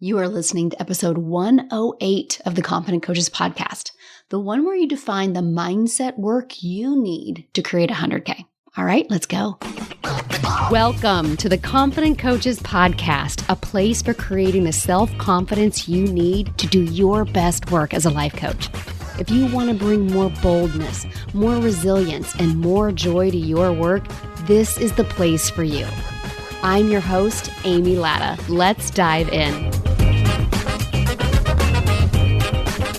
You are listening to episode 108 of the Confident Coaches podcast, the one where you define the mindset work you need to create 100K. All right, let's go. Welcome to the Confident Coaches podcast, a place for creating the self-confidence you need to do your best work as a life coach. If you want to bring more boldness, more resilience, and more joy to your work, this is the place for you. I'm your host, Amy Latta. Let's dive in.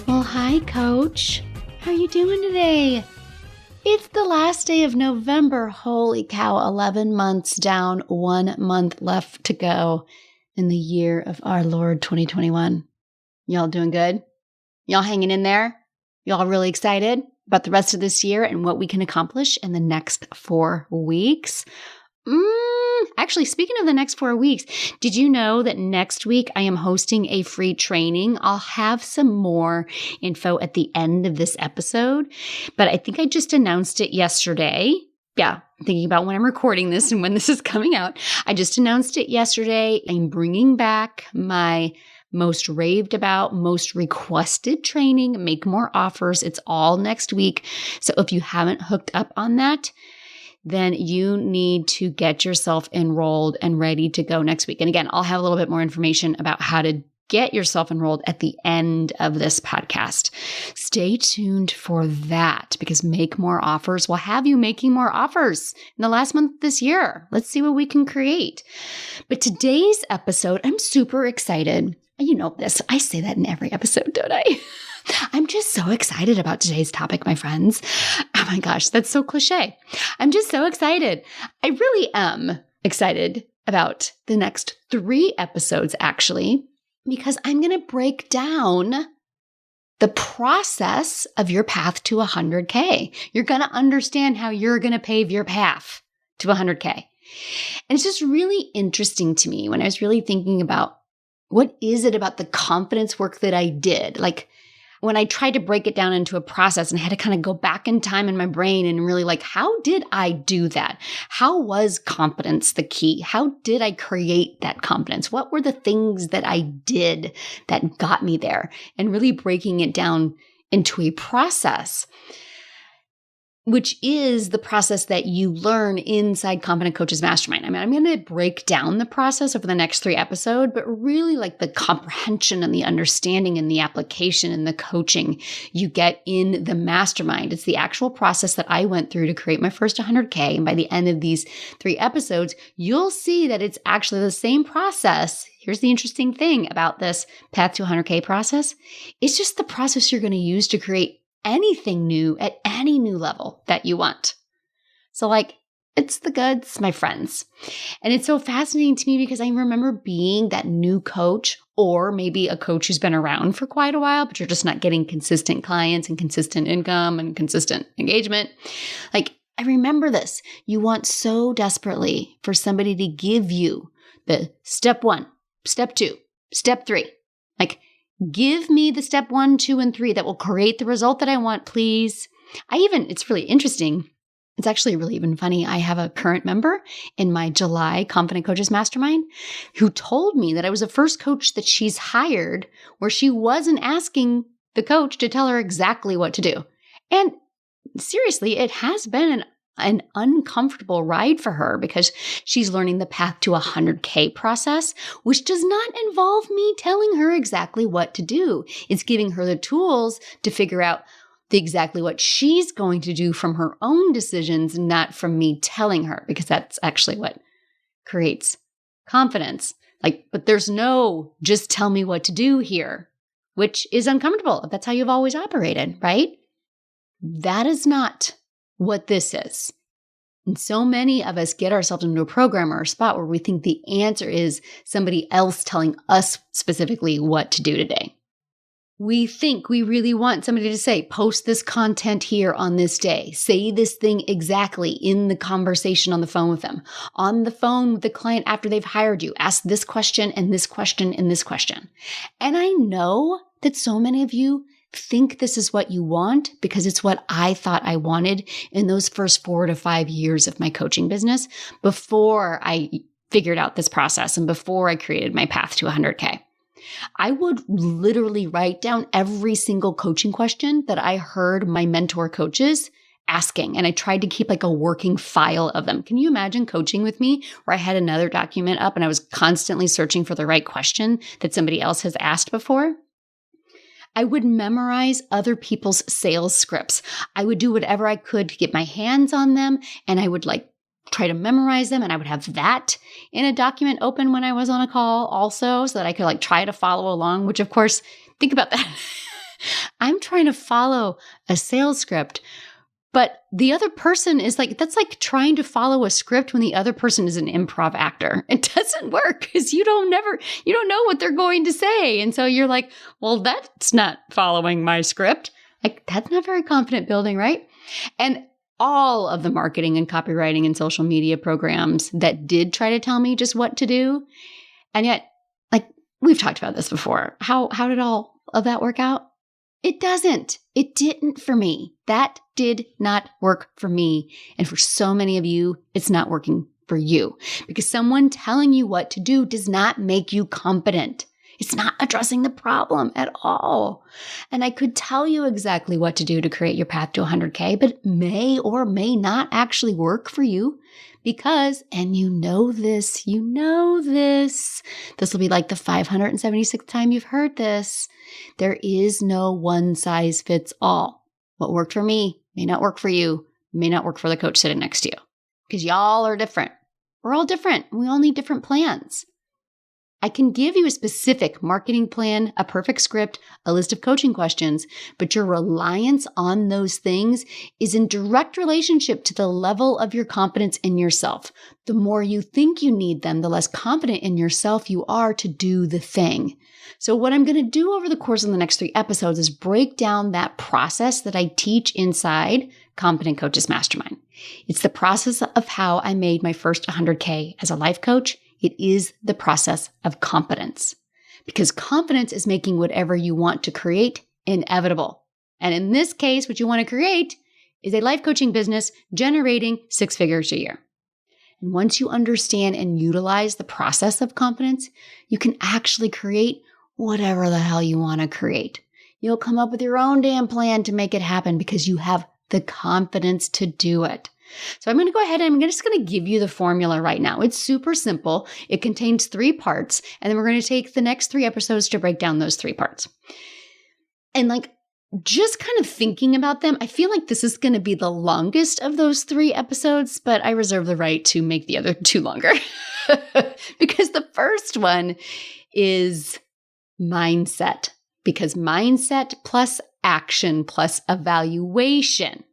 Well, hi, Coach. How are you doing today? It's the last day of November. Holy cow, 11 months down, 1 month left to go in the year of our Lord 2021. Y'all doing good? Y'all hanging in there? Y'all really excited about the rest of this year and what we can accomplish in the next 4 weeks? Actually, speaking of the next 4 weeks, did you know that next week I am hosting a free training? I'll have some more info at the end of this episode, but I think I just announced it yesterday. Yeah, thinking about when I'm recording this and when this is coming out. I just announced it yesterday. I'm bringing back my most raved about, most requested training, Make More Offers. It's all next week. So if you haven't hooked up on that, then you need to get yourself enrolled and ready to go next week. And again, I'll have a little bit more information about how to get yourself enrolled at the end of this podcast. Stay tuned for that because Make More Offers will have you making more offers in the last month of this year. Let's see what we can create. But today's episode, I'm super excited. You know this. I say that in every episode, don't I? I'm just so excited about today's topic, my friends. Oh my gosh, that's so cliche. I'm just so excited. I really am excited about the next 3 episodes, actually, because I'm going to break down the process of your path to 100K. You're going to understand how you're going to pave your path to 100K. And it's just really interesting to me when I was really thinking about what is it about the confidence work that I did? Like, when I tried to break it down into a process and I had to kind of go back in time in my brain and really like, how did I do that? How was confidence the key? How did I create that confidence? What were the things that I did that got me there? And really breaking it down into a process, which is the process that you learn inside Confident Coaches Mastermind. I mean, I'm going to break down the process over the next 3 episodes, but really like the comprehension and the understanding and the application and the coaching you get in the mastermind. It's the actual process that I went through to create my first 100K. And by the end of these 3 episodes, you'll see that it's actually the same process. Here's the interesting thing about this path to 100K process. It's just the process you're going to use to create anything new at any new level that you want. So like, it's the goods, my friends. And it's so fascinating to me because I remember being that new coach or maybe a coach who's been around for quite a while, but you're just not getting consistent clients and consistent income and consistent engagement. Like, I remember this. You want so desperately for somebody to give you the step 1, step 2, step 3. Like, give me the step 1, 2, and 3 that will create the result that I want, please. It's really interesting. It's actually really even funny. I have a current member in my July Confident Coaches Mastermind who told me that I was the first coach that she's hired where she wasn't asking the coach to tell her exactly what to do. And seriously, it has been an uncomfortable ride for her because she's learning the path to 100K process, which does not involve me telling her exactly what to do. It's giving her the tools to figure out exactly what she's going to do from her own decisions, not from me telling her, because that's actually what creates confidence. Like, but there's no just tell me what to do here, which is uncomfortable. That's how you've always operated, right? That is not what this is. And so many of us get ourselves into a program or a spot where we think the answer is somebody else telling us specifically what to do today. We think we really want somebody to say, post this content here on this day. Say this thing exactly in the conversation on the phone with them. On the phone with the client after they've hired you. Ask this question and this question and this question. And I know that so many of you think this is what you want because it's what I thought I wanted in those first 4 to 5 years of my coaching business before I figured out this process and before I created my path to 100K. I would literally write down every single coaching question that I heard my mentor coaches asking. And I tried to keep like a working file of them. Can you imagine coaching with me where I had another document up and I was constantly searching for the right question that somebody else has asked before? I would memorize other people's sales scripts. I would do whatever I could to get my hands on them, and I would try to memorize them, and I would have that in a document open when I was on a call also so that I could try to follow along, which of course, think about that. I'm trying to follow a sales script, but the other person is that's like trying to follow a script when the other person is an improv actor. It doesn't work because you don't know what they're going to say. And so you're like, well, that's not following my script. That's not very confident building, right? And all of the marketing and copywriting and social media programs that did try to tell me just what to do. And yet, we've talked about this before. How did all of that work out? It doesn't. It didn't for me. That did not work for me. And for so many of you, it's not working for you because someone telling you what to do does not make you competent. It's not addressing the problem at all. And I could tell you exactly what to do to create your path to 100K, but it may or may not actually work for you because, and you know this, this will be like the 576th time you've heard this. There is no one size fits all. What worked for me may not work for you, may not work for the coach sitting next to you because y'all are different. We're all different. We all need different plans. I can give you a specific marketing plan, a perfect script, a list of coaching questions, but your reliance on those things is in direct relationship to the level of your confidence in yourself. The more you think you need them, the less confident in yourself you are to do the thing. So what I'm going to do over the course of the next 3 episodes is break down that process that I teach inside Competent Coaches Mastermind. It's the process of how I made my first 100K as a life coach. It is the process of competence because confidence is making whatever you want to create inevitable. And in this case, what you want to create is a life coaching business generating 6 figures a year. And once you understand and utilize the process of confidence, you can actually create whatever the hell you want to create. You'll come up with your own damn plan to make it happen because you have the confidence to do it. So I'm going to go ahead and I'm just going to give you the formula right now. It's super simple. It contains 3 parts, and then we're going to take the next 3 episodes to break down those 3 parts. And just kind of thinking about them, I feel like this is going to be the longest of those 3 episodes, but I reserve the right to make the other 2 longer because the first one is mindset, because mindset plus action plus evaluation.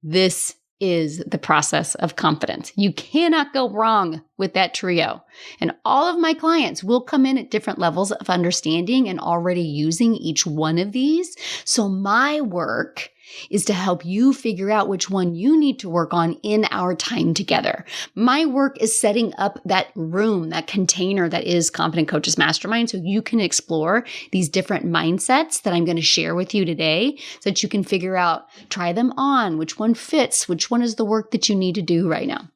This is the process of confidence. You cannot go wrong with that trio. And all of my clients will come in at different levels of understanding and already using each one of these. So my work is to help you figure out which one you need to work on in our time together. My work is setting up that room, that container that is Competent Coaches Mastermind so you can explore these different mindsets that I'm going to share with you today so that you can figure out, try them on, which one fits, which one is the work that you need to do right now.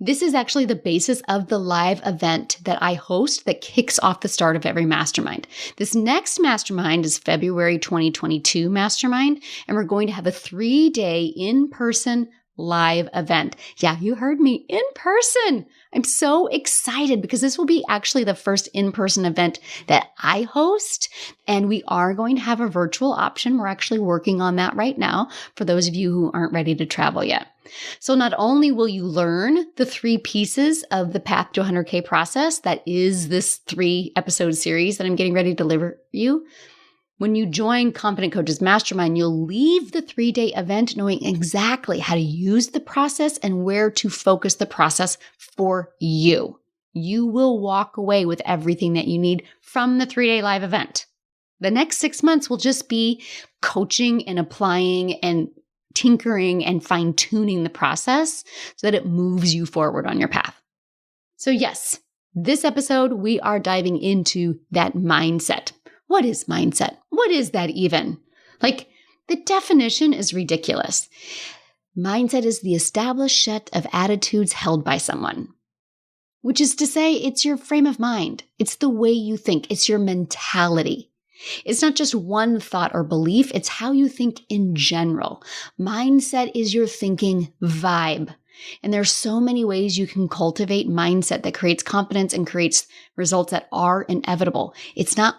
This is actually the basis of the live event that I host that kicks off the start of every mastermind. This next mastermind is February 2022 mastermind, and we're going to have a 3-day in-person live event. Yeah, you heard me, in person. I'm so excited because this will be actually the first in-person event that I host, and we are going to have a virtual option. We're actually working on that right now for those of you who aren't ready to travel yet. So not only will you learn the 3 pieces of the Path to 100K process, that is this 3-episode series that I'm getting ready to deliver you. When you join Competent Coaches Mastermind, you'll leave the 3-day event knowing exactly how to use the process and where to focus the process for you. You will walk away with everything that you need from the 3-day live event. The next 6 months will just be coaching and applying and tinkering and fine-tuning the process so that it moves you forward on your path. So yes, this episode, we are diving into that mindset. What is mindset? What is that even? The definition is ridiculous. Mindset is the established set of attitudes held by someone. which is to say it's your frame of mind. It's the way you think. It's your mentality. It's not just one thought or belief. It's how you think in general. Mindset is your thinking vibe. And there's so many ways you can cultivate mindset that creates confidence and creates results that are inevitable. It's not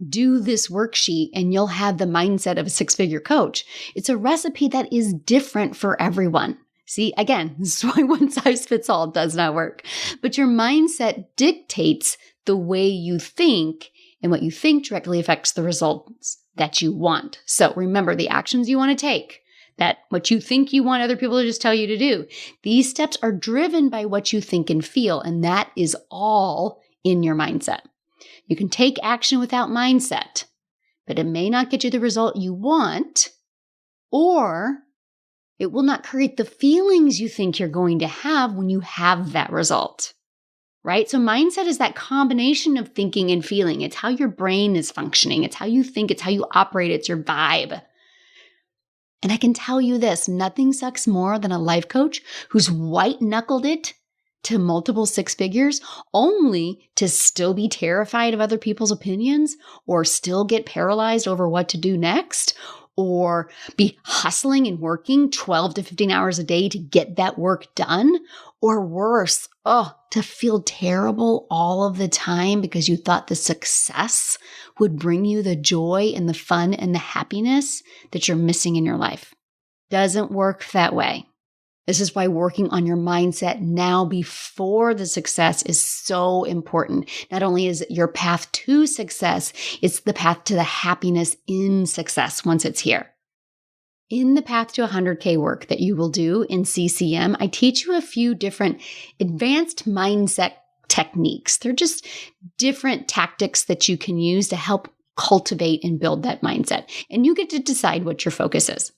do this worksheet and you'll have the mindset of a six-figure coach. It's a recipe that is different for everyone. See, again, this is why one size fits all does not work. But your mindset dictates the way you think, and what you think directly affects the results that you want. So remember the actions you want to take, that what you think you want other people to just tell you to do. These steps are driven by what you think and feel, and that is all in your mindset. You can take action without mindset, but it may not get you the result you want, or it will not create the feelings you think you're going to have when you have that result, right? So mindset is that combination of thinking and feeling. It's how your brain is functioning. It's how you think. It's how you operate. It's your vibe. And I can tell you this, nothing sucks more than a life coach who's white-knuckled it to multiple six figures only to still be terrified of other people's opinions or still get paralyzed over what to do next or be hustling and working 12 to 15 hours a day to get that work done, or worse, to feel terrible all of the time because you thought the success would bring you the joy and the fun and the happiness that you're missing in your life. Doesn't work that way. This is why working on your mindset now before the success is so important. Not only is it your path to success, it's the path to the happiness in success once it's here. In the Path to 100K work that you will do in CCM, I teach you a few different advanced mindset techniques. They're just different tactics that you can use to help cultivate and build that mindset. And you get to decide what your focus is.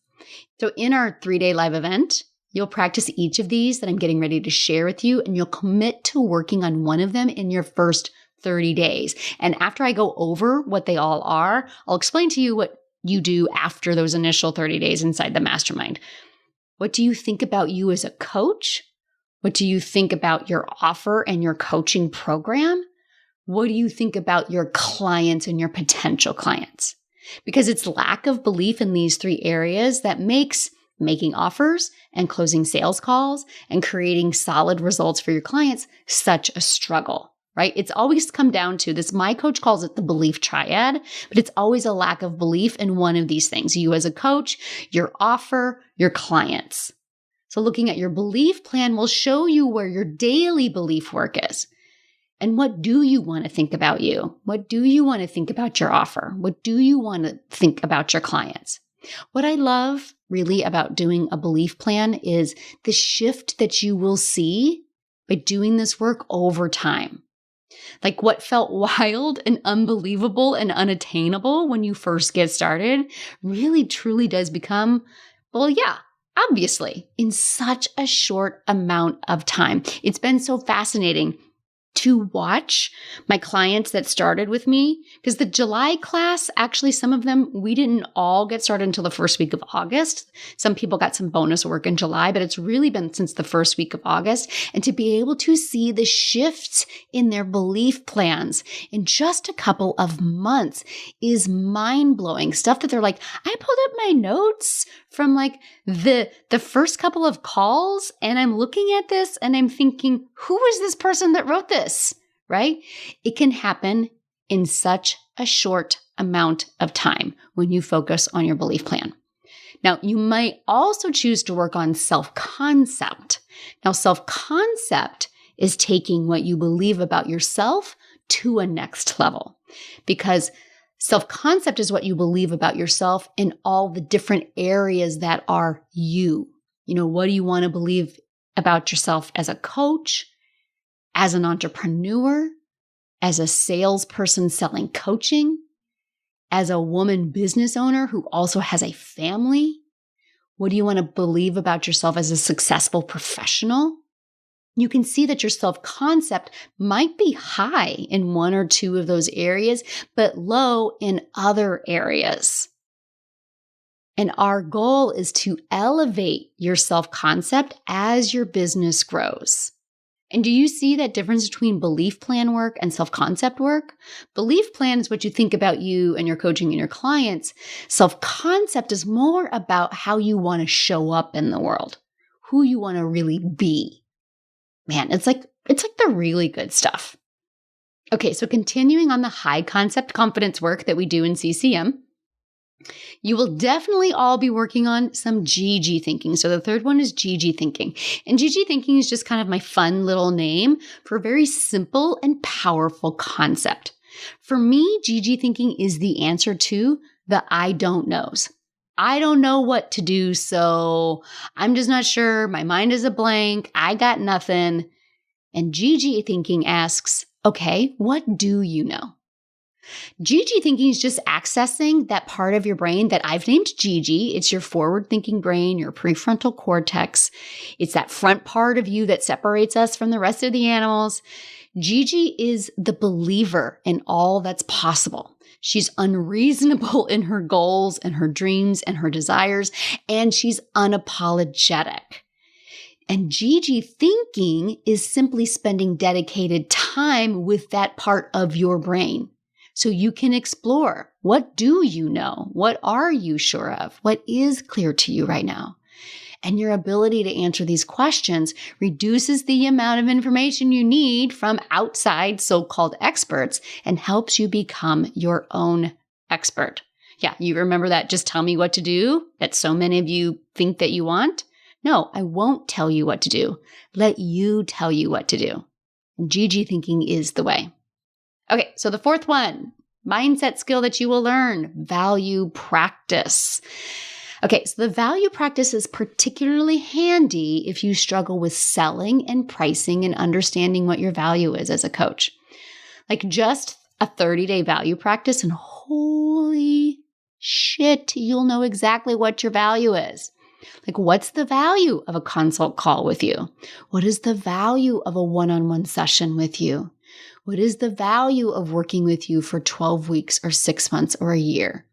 So in our 3-day live event, you'll practice each of these that I'm getting ready to share with you, and you'll commit to working on one of them in your first 30 days. And after I go over what they all are, I'll explain to you what you do after those initial 30 days inside the mastermind. What do you think about you as a coach? What do you think about your offer and your coaching program? What do you think about your clients and your potential clients? Because it's lack of belief in these 3 areas that makes making offers and closing sales calls and creating solid results for your clients such a struggle, right? It's always come down to this. My coach calls it the belief triad, but it's always a lack of belief in one of these things. You as a coach, your offer, your clients. So looking at your belief plan will show you where your daily belief work is. And what do you want to think about you? What do you want to think about your offer? What do you want to think about your clients? What I love really about doing a belief plan is the shift that you will see by doing this work over time. Like what felt wild and unbelievable and unattainable when you first get started really truly does become, obviously, in such a short amount of time. It's been so fascinating to watch my clients that started with me, because the July class, actually, some of them, we didn't all get started until the first week of August. Some people got some bonus work in July, but it's really been since the first week of August. And to be able to see the shifts in their belief plans in just a couple of months is mind-blowing. Stuff that they're like, I pulled up my notes from like the first couple of calls, and I'm looking at this and I'm thinking, who is this person that wrote this, right? It can happen in such a short amount of time when you focus on your belief plan. Now, you might also choose to work on self-concept. Now, self-concept is taking what you believe about yourself to a next level, because self-concept is what you believe about yourself in all the different areas that are you. What do you want to believe about yourself as a coach, as an entrepreneur, as a salesperson selling coaching, as a woman business owner who also has a family? What do you want to believe about yourself as a successful professional? You can see that your self-concept might be high in one or two of those areas, but low in other areas. And our goal is to elevate your self-concept as your business grows. And do you see that difference between belief plan work and self-concept work? Belief plan is what you think about you and your coaching and your clients. Self-concept is more about how you want to show up in the world, who you want to really be. Man, it's like the really good stuff. Okay, so continuing on the high concept confidence work that we do in CCM, you will definitely all be working on some GG thinking. So the third one is GG thinking. And GG thinking is just kind of my fun little name for a very simple and powerful concept. For me, GG thinking is the answer to the I don't knows. I don't know what to do, so I'm just not sure. My mind is a blank. I got nothing. And GG thinking asks, okay, what do you know? GG thinking is just accessing that part of your brain that I've named GG. It's your forward-thinking brain, your prefrontal cortex. It's that front part of you that separates us from the rest of the animals. GG is the believer in all that's possible. She's unreasonable in her goals and her dreams and her desires, and she's unapologetic. And GG thinking is simply spending dedicated time with that part of your brain. So you can explore, what do you know? What are you sure of? What is clear to you right now? And your ability to answer these questions reduces the amount of information you need from outside so-called experts and helps you become your own expert. Yeah, you remember that just tell me what to do that so many of you think that you want? No, I won't tell you what to do. Let you tell you what to do. And GG thinking is the way. Okay, so the fourth one, mindset skill that you will learn, value practice. Okay, so the value practice is particularly handy if you struggle with selling and pricing and understanding what your value is as a coach. Like just a 30-day value practice and holy shit, you'll know exactly what your value is. Like, what's the value of a consult call with you? What is the value of a one-on-one session with you? What is the value of working with you for 12 weeks or 6 months or a year?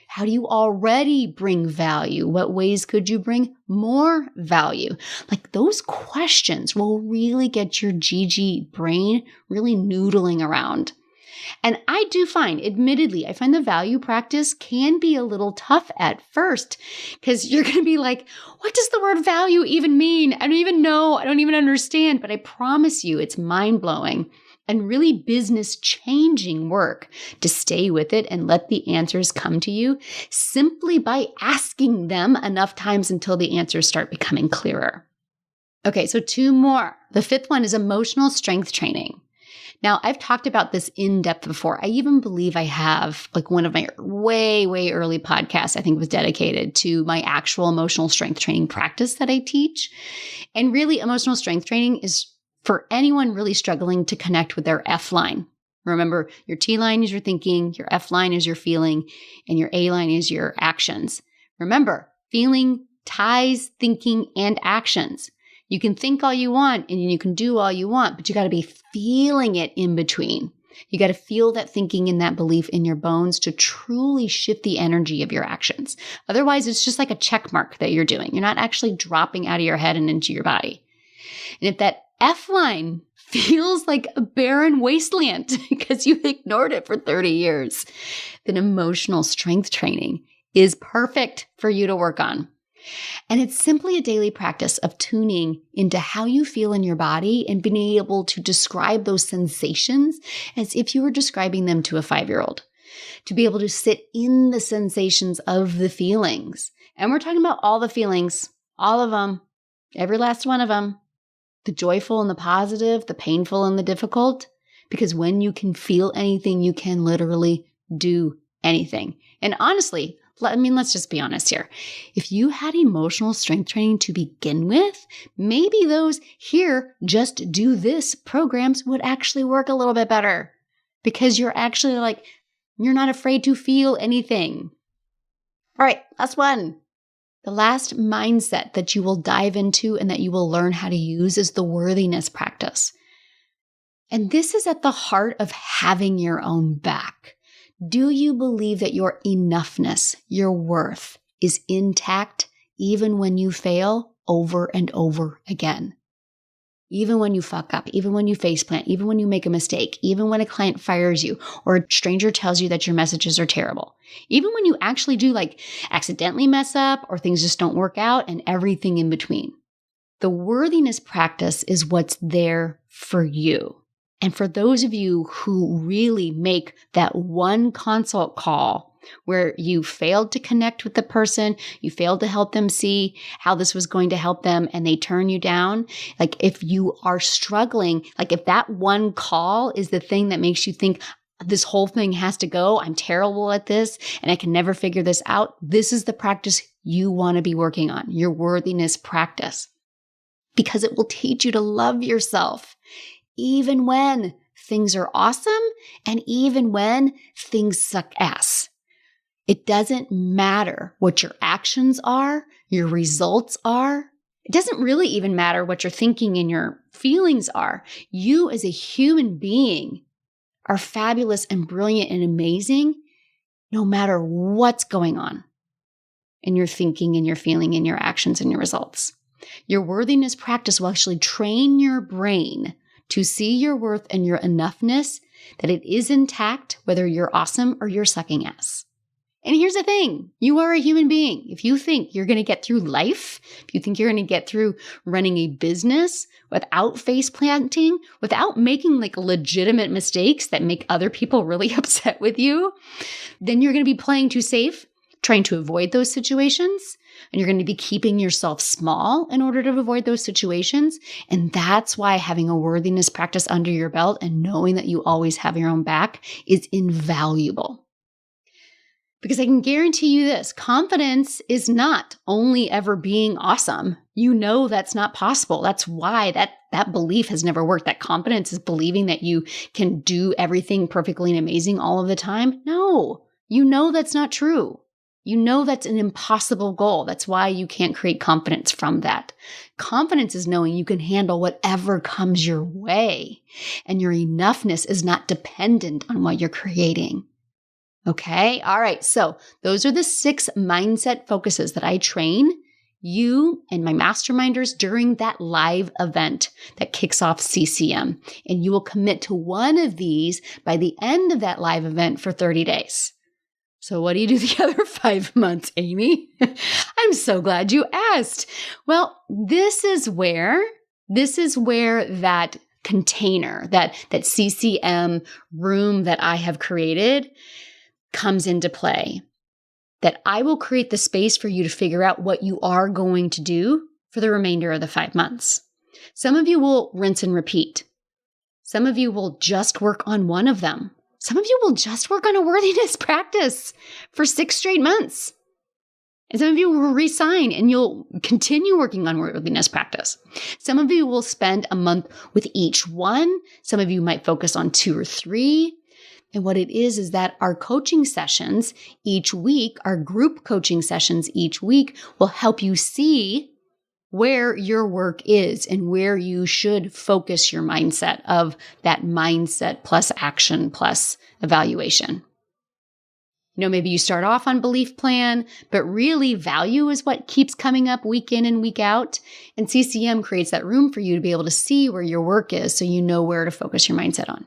How do you already bring value? What ways could you bring more value? Like those questions will really get your GG brain really noodling around. And I do find, admittedly, I find the value practice can be a little tough at first because you're going to be like, what does the word value even mean? I don't even know. I don't even understand. But I promise you, it's mind-blowing and really business-changing work to stay with it and let the answers come to you simply by asking them enough times until the answers start becoming clearer. Okay, so 2 more. The 5th one is emotional strength training. Now, I've talked about this in depth before. I even believe I have, like one of my way, way early podcasts, I think was dedicated to my actual emotional strength training practice that I teach. And really, emotional strength training is for anyone really struggling to connect with their F line. Remember, your T line is your thinking, your F line is your feeling, and your A line is your actions. Remember, feeling ties thinking and actions. You can think all you want and you can do all you want, but you got to be feeling it in between. You got to feel that thinking and that belief in your bones to truly shift the energy of your actions. Otherwise, it's just like a check mark that you're doing. You're not actually dropping out of your head and into your body. And if that F line feels like a barren wasteland because you ignored it for 30 years, then emotional strength training is perfect for you to work on. And it's simply a daily practice of tuning into how you feel in your body and being able to describe those sensations as if you were describing them to a 5-year-old. To be able to sit in the sensations of the feelings. And we're talking about all the feelings, all of them, every last one of them. The joyful and the positive, the painful and the difficult. Because when you can feel anything, you can literally do anything. And honestly, let's just be honest here. If you had emotional strength training to begin with, maybe those here just do this programs would actually work a little bit better because you're actually you're not afraid to feel anything. All right, last one. The last mindset that you will dive into and that you will learn how to use is the worthiness practice. And this is at the heart of having your own back. Do you believe that your enoughness, your worth, is intact even when you fail over and over again? even when you fuck up, even when you faceplant, even when you make a mistake, even when a client fires you or a stranger tells you that your messages are terrible, even when you actually do like accidentally mess up or things just don't work out and everything in between. The worthiness practice is what's there for you. And for those of you who really make that one consult call where you failed to connect with the person, you failed to help them see how this was going to help them, and they turn you down, like if you are struggling, like if that one call is the thing that makes you think this whole thing has to go, I'm terrible at this, and I can never figure this out, this is the practice you want to be working on, your worthiness practice. Because it will teach you to love yourself, even when things are awesome and even when things suck ass. It doesn't matter what your actions are, your results are. It doesn't really even matter what your thinking and your feelings are. You as a human being are fabulous and brilliant and amazing no matter what's going on in your thinking and your feeling and your actions and your results. Your worthiness practice will actually train your brain to see your worth and your enoughness, that it is intact, whether you're awesome or you're sucking ass. And here's the thing, you are a human being. If you think you're going to get through life, if you think you're going to get through running a business without face planting, without making like legitimate mistakes that make other people really upset with you, then you're going to be playing too safe, trying to avoid those situations. And you're going to be keeping yourself small in order to avoid those situations. And that's why having a worthiness practice under your belt and knowing that you always have your own back is invaluable. Because I can guarantee you this, confidence is not only ever being awesome. You know that's not possible. That's why that belief has never worked. That confidence is believing that you can do everything perfectly and amazing all of the time. No, you know that's not true. You know that's an impossible goal. That's why you can't create confidence from that. Confidence is knowing you can handle whatever comes your way, and your enoughness is not dependent on what you're creating. Okay? All right. So those are the 6 mindset focuses that I train you and my masterminders during that live event that kicks off CCM. And you will commit to one of these by the end of that live event for 30 days. So what do you do the other 5 months, Amy? I'm so glad you asked. Well, this is where that container, that CCM room that I have created comes into play. That I will create the space for you to figure out what you are going to do for the remainder of the 5 months. Some of you will rinse and repeat. Some of you will just work on one of them. Some of you will just work on a worthiness practice for 6 straight months. And some of you will resign and you'll continue working on worthiness practice. Some of you will spend a month with each one. Some of you might focus on 2 or 3. And what it is that our coaching sessions each week, our group coaching sessions each week will help you see where your work is and where you should focus your mindset of that mindset plus action plus evaluation. You know, maybe you start off on belief plan, but really value is what keeps coming up week in and week out. And CCM creates that room for you to be able to see where your work is so you know where to focus your mindset on.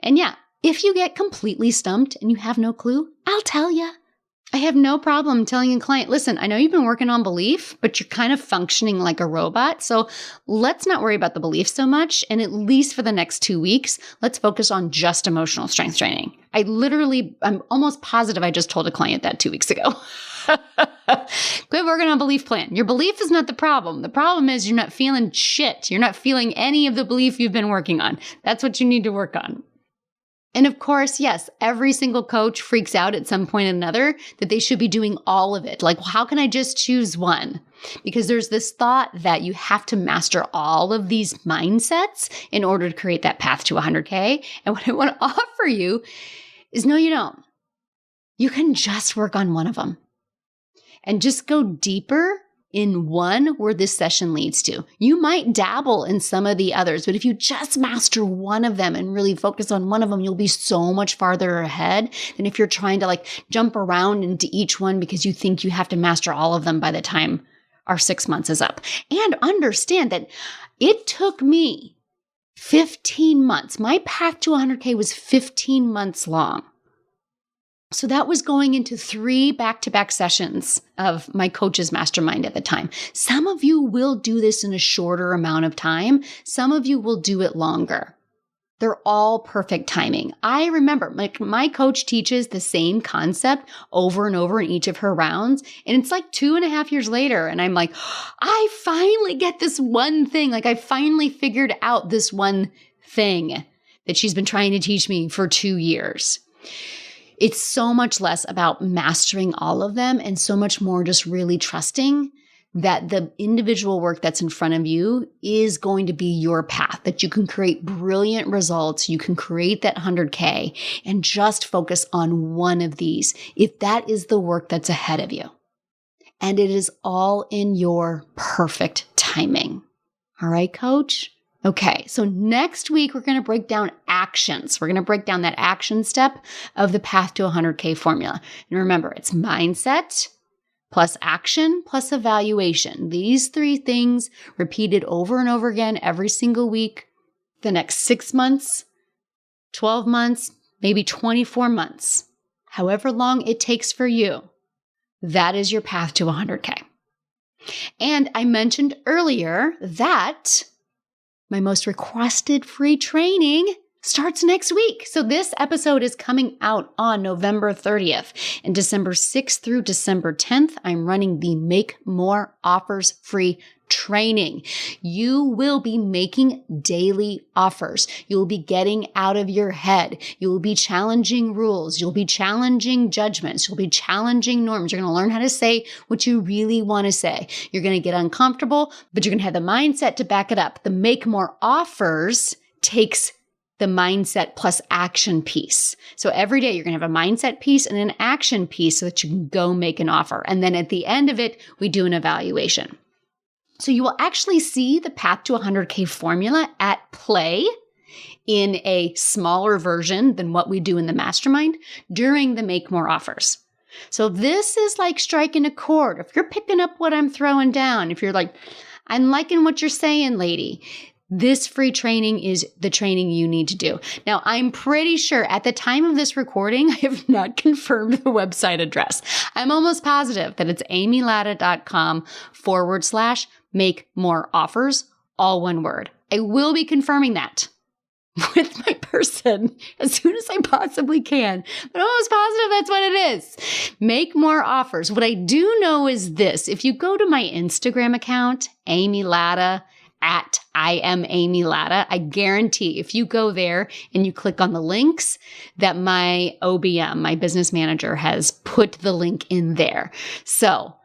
And yeah, if you get completely stumped and you have no clue, I'll tell you. I have no problem telling a client, listen, I know you've been working on belief, but you're kind of functioning like a robot. So let's not worry about the belief so much. And at least for the next 2 weeks, let's focus on just emotional strength training. I'm almost positive I just told a client that 2 weeks ago. Quit working on belief plan. Your belief is not the problem. The problem is you're not feeling shit. You're not feeling any of the belief you've been working on. That's what you need to work on. And of course, yes, every single coach freaks out at some point or another that they should be doing all of it. Like, well, how can I just choose one? Because there's this thought that you have to master all of these mindsets in order to create that path to 100K. And what I want to offer you is no, you don't. You can just work on one of them and just go deeper in one where this session leads to. You might dabble in some of the others, but if you just master one of them and really focus on one of them, you'll be so much farther ahead than if you're trying to like jump around into each one because you think you have to master all of them by the time our 6 months is up. And understand that it took me 15 months. My path to 100K was 15 months long. So that was going into 3 back-to-back sessions of my coach's mastermind at the time. Some of you will do this in a shorter amount of time. Some of you will do it longer. They're all perfect timing. I remember my coach teaches the same concept over and over in each of her rounds. And it's like 2.5 years later. And I'm like, I finally get this one thing. Like I finally figured out this one thing that she's been trying to teach me for 2 years. It's so much less about mastering all of them and so much more just really trusting that the individual work that's in front of you is going to be your path, that you can create brilliant results. You can create that 100K and just focus on one of these if that is the work that's ahead of you. And it is all in your perfect timing. All right, coach? Okay, so next week, we're going to break down actions. We're going to break down that action step of the path to 100K formula. And remember, it's mindset plus action plus evaluation. These 3 things repeated over and over again every single week, the next 6 months, 12 months, maybe 24 months, however long it takes for you. That is your path to 100K. And I mentioned earlier that my most requested free training starts next week. So this episode is coming out on November 30th. And December 6th through December 10th, I'm running the Make More Offers free training. You will be making daily offers. You will be getting out of your head. You will be challenging rules. You'll be challenging judgments. You'll be challenging norms. You're going to learn how to say what you really want to say. You're going to get uncomfortable, but you're going to have the mindset to back it up. The Make More Offers takes the mindset plus action piece. So every day you're going to have a mindset piece and an action piece so that you can go make an offer. And then at the end of it, we do an evaluation. So you will actually see the path to 100K formula at play in a smaller version than what we do in the mastermind during the Make More Offers. So this is like striking a chord. If you're picking up what I'm throwing down, if you're like, I'm liking what you're saying, lady, this free training is the training you need to do. Now, I'm pretty sure at the time of this recording, I have not confirmed the website address. I'm almost positive that it's amylatta.com/make more offers, all one word. I will be confirming that with my person as soon as I possibly can. But I'm almost positive that's what it is. Make more offers. What I do know is this. If you go to my Instagram account, Amy Latta, at I am Amy Latta, I guarantee if you go there and you click on the links that my OBM, my business manager, has put the link in there. So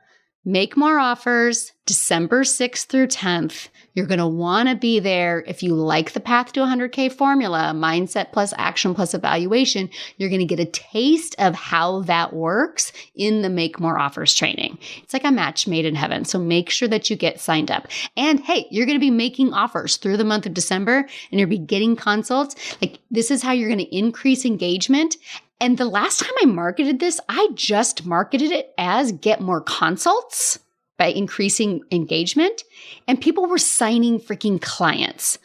Make More Offers, December 6th through 10th. You're going to want to be there. If you like the path to 100K formula, mindset plus action plus evaluation, you're going to get a taste of how that works in the Make More Offers training. It's like a match made in heaven. So make sure that you get signed up. And hey, you're going to be making offers through the month of December and you'll be getting consults. Like this is how you're going to increase engagement. And the last time I marketed this, I just marketed it as get more consults by increasing engagement. And people were signing freaking clients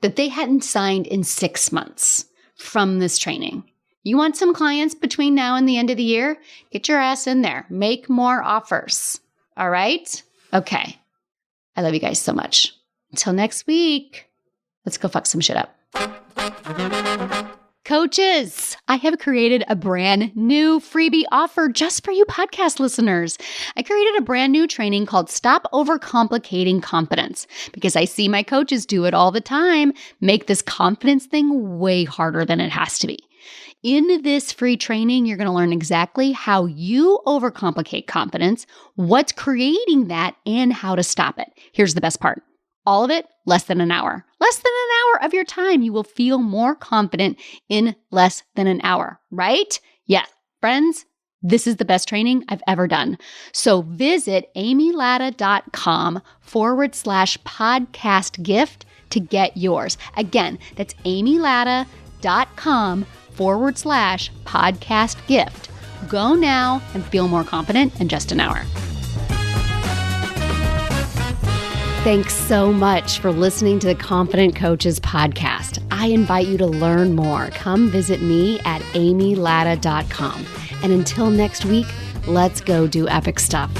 that they hadn't signed in 6 months from this training. You want some clients between now and the end of the year? Get your ass in there. Make more offers. All right? Okay. I love you guys so much. Until next week, let's go fuck some shit up. Coaches, I have created a brand new freebie offer just for you podcast listeners. I created a brand new training called Stop Overcomplicating Confidence because I see my coaches do it all the time, make this confidence thing way harder than it has to be. In this free training, you're going to learn exactly how you overcomplicate confidence, what's creating that, and how to stop it. Here's the best part. All of it, less than an hour. Less than an hour of your time. You will feel more confident in less than an hour, right? Yeah, friends, this is the best training I've ever done. So visit amylatta.com/podcast gift to get yours. Again, that's amylatta.com/podcast gift. Go now and feel more confident in just an hour. Thanks so much for listening to the Confident Coaches podcast. I invite you to learn more. Come visit me at amylatta.com. And until next week, let's go do epic stuff.